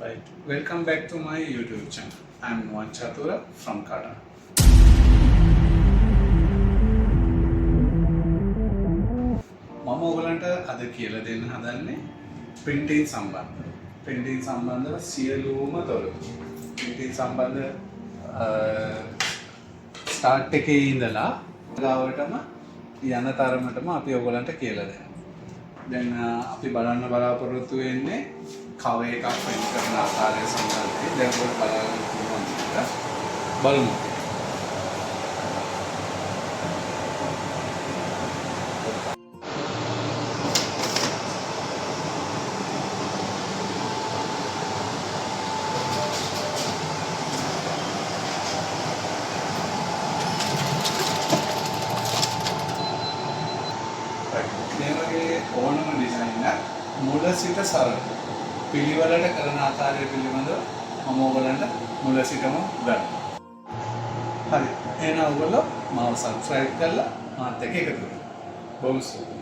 Right. Welcome back to my YouTube channel. I am Nuwan Chatura from Kada. මම ඔයගලන්ට අද කියලා දෙන්න හදන්නේ printing සම්බන්ධව. printing සම්බන්ධව සියලුම තොරතුරු. printing සම්බන්ධ start එකේ ඉඳලා ගාවටම යන තරමටම අපි ඔයගලන්ට කියලා දෙනවා. දැන් අපි බලන්න බලාපොරොත්තු වෙන්නේ කව එකක් print කරන ආකාරය සම්බන්ධයෙන් දැන් ඔයගොල්ලෝ බලන්න පුළුවන් කියලා බලමු. මේ වගේ ඕනම ඩිසයින් එකක් මුල සිට සරල පිළිවෙලට කරන ආකාරය පිළිබඳව මම ඔයගලන්ට මුල සිටම ගන්නවා. හරි. එහෙනම් ඔයගොල්ලෝ මාව subscribe කරලා මාත් එක්ක එකතු වෙන්න. බොහොම ස්තුතියි.